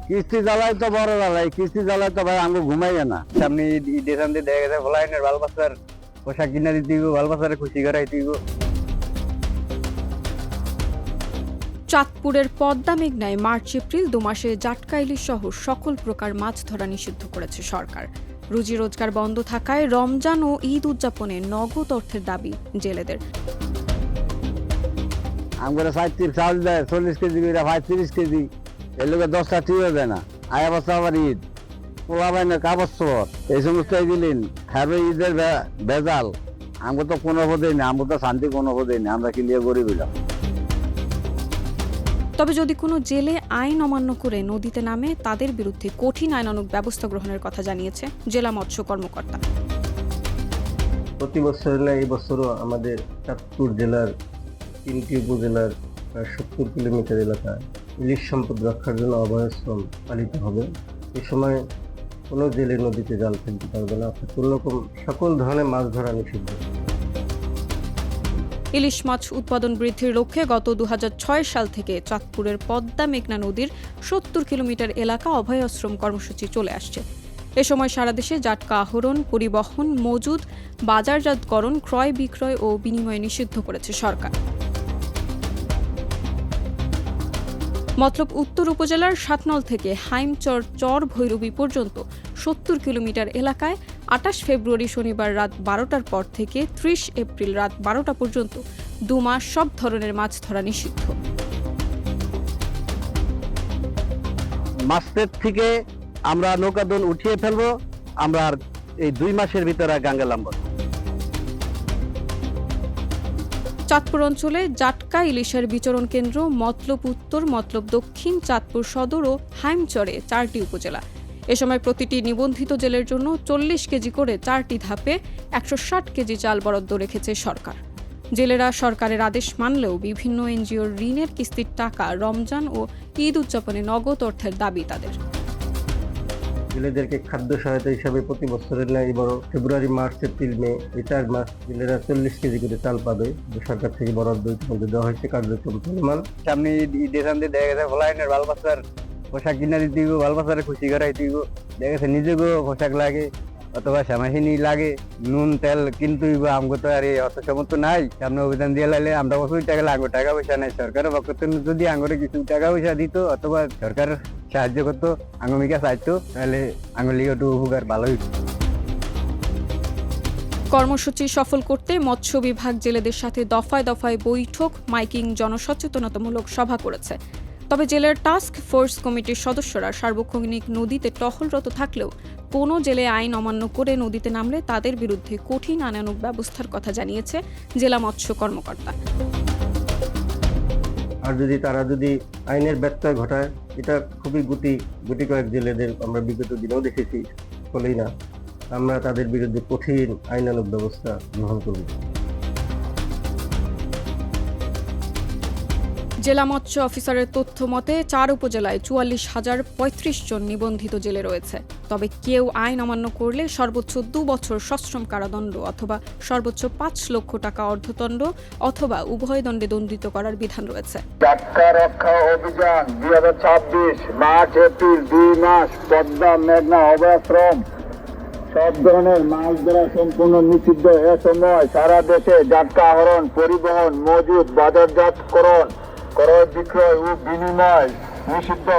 কিস্তি জ্বালাই তো বড় জ্বালাই, কিস্তি জ্বালাই তো ভাই আমাকে ঘুমাইবে না। সামনে ঈদের সামনে দেখা গেছে ফলাইনের ভালবাসার পোশাক কিনা দিতে ভালবাসারে খুশি করাইতে। চাঁদপুরের পদ্মা মেঘনায় মার্চ এপ্রিল 2 মাসে জাটকা ইলিশ সহ সকল প্রকার মাছ ধরা নিষিদ্ধ করেছে সরকার। রুজি রোজগার বন্ধ থাকায় রমজান ও ঈদ উদযাপনে নগদ অর্থের দাবি জেলেদের। আমরা 35 চাল দেয় 40 কেজি করে 35 কেজি, এর লোকের 10টা টিও দেয় না। আয়া বছর আবার ঈদ, পোলা বাইনের কাবছর এই সমস্ত দিলেন খাবে ঈদের ভেজাল। আমরা তো কোনো বোধই না, আমরা তো শান্তি কোনো বোধই না, আমরা কিলিয়ে গরিব হইলাম। তবে যদি কোনো জেলে আইন অমান্য করে নদীতে নামে তাদের বিরুদ্ধে কঠিন আইনানুগ ব্যবস্থা গ্রহণের কথা জানিয়েছে জেলা মৎস্য কর্মকর্তা। প্রতি বছর না এই বছরও আমাদের চাঁদপুর জেলার 3টি উপজেলার প্রায় 70 কিলোমিটার এলাকায় ইলিশ সম্পদ রক্ষার জন্য অভয়াশ্রম পালিত হবে। এ সময় কোনো জেলে নদীতে জাল ফেলতে পারবে না, অর্থাৎ কোনোরকম সকল ধরনের মাছ ধরা নিষিদ্ধ। ইলিশ মাছ উৎপাদন বৃদ্ধির লক্ষ্যে গত 2006 সাল থেকে চাঁদপুরের পদ্মা মেঘনা নদীর 70 কিলোমিটার এলাকা অভয়াশ্রম কর্মসূচি চলে আসছে। এ সময় সারা দেশে জাটকা আহরণ, পরিবহন, মজুদ, বাজারজাতকরণ, ক্রয় বিক্রয় ও বিনিময় নিষিদ্ধ করেছে সরকার। মতলব উত্তর উপজেলার সাতনল থেকে হাইমচর চর ভৈরবী পর্যন্ত 70 কিলোমিটার এলাকায় 28 ফেব্রুয়ারি শনিবার রাত 12টার পর থেকে 30 এপ্রিল রাত 12টা পর্যন্ত 2 মাস সব ধরনের মাছ ধরা নিষিদ্ধ। মাছের থেকে আমরা নৌকাদন উঠিয়ে ফেলবো, আমরা এই 2 মাসের ভিতরে গাঙ্গে নামবো। চাঁদপুর অঞ্চলে জাটকা ইলিশের বিচরণ কেন্দ্র মতলব উত্তর, মতলব দক্ষিণ, চাঁদপুর সদর ও হাইমচরে 4টি উপজেলা। এ সময় প্রতিটি নিবন্ধিত জেলের জন্য 40 কেজি করে 4টি ধাপে 160 কেজি চাল বরাদ্দ রেখেছে সরকার। জেলেরা সরকারের আদেশ মানলেও বিভিন্ন এনজিওর ঋণের কিস্তির টাকা রমজান ও ঈদ উদযাপনে নগদ অর্থের দাবি তাদের। জেলেদেরকে খাদ্য সহায়তা হিসাবে প্রতি বছরের ন্যায় এবারও ফেব্রুয়ারি, মার্চ, এপ্রিল, মে এই 4 মাস জেলেরা 40 কেজি করে চাল পাবে। সরকার থেকে বরাদ্দ ইতিমধ্যে দেওয়া হয়েছে কার্যক্রম চলমান। সামনে ঈদের সামনে দেখা গেছে ফলাইনের ভালবাসার পোশাক কিনা দিতে ভালবাসারে খুশি করাইতে। দেখা গেছে নিজেকেও পোশাক লাগে অথবা শ্যামাহিনী লাগে, নুন তেল কিন্তু আমগো তো আর অত সমর্থ নাই। সামনে অভিযান দিয়ে লাইলে আমরা বছর টাকা লাগবে, টাকা পয়সা নাই। সরকারের পক্ষ থেকে যদি আঙ্গরে কিছু টাকা পয়সা দিত অথবা সরকার সাহায্য করতো, আঙ্গমিকা চাইতো, তাহলে আঙ্গুলিকে একটু উপকার ভালো হইত। কর্মসূচি সফল করতে মৎস্য বিভাগ জেলেদের সাথে দফায় দফায় বৈঠক, মাইকিং, জনসচেতনতামূলক সভা করেছে। তবে জেলার টাস্ক ফোর্স কমিটির সদস্যরা সার্বক্ষণিক নদীতে টহলরত থাকলেও কোনো জেলে আইন অমান্য করে নদীতে নামলে তাদের বিরুদ্ধে কঠিন আইনানুগ ব্যবস্থার কথা জানিয়েছে জেলা মৎস্য কর্মকর্তা। আর তারা যদি আইনের ব্যত্যয় ঘটায়, এটা খুবই গুটি কয়েক জেলেদের আমরা বিগত দিনেও দেখেছি, বলেই না, আমরা তাদের বিরুদ্ধে কঠিন আইনানুগ ব্যবস্থা গ্রহণ করব। জেলা মৎস্য অফিসারের তথ্য মতে 4 উপজেলায় 44,035 জন নিবন্ধিত জেলে রয়েছে। তবে কেউ আইন অমান্য করলে সর্বোচ্চ 2 বছর সশ্রম কারাদণ্ড অথবা সর্বোচ্চ 5 লক্ষ টাকা অর্থদণ্ড অথবা উভয় দণ্ডে দণ্ডিত করার বিধান রয়েছে। জাটকা রক্ষা অভিযান 2026 মার্চ এপ্রিল 2 মাস পদ্মা মেঘনা অভয়াশ্রম সব ধরনের মাছ ধরা সম্পূর্ণ নিষিদ্ধ। এ সময় সারা দেশে জাটকা আহরণ, পরিবহন, মজুদ, বাজারজাতকরণ, ক্রয় বিক্রয় ও বিনিময় নিষিদ্ধ।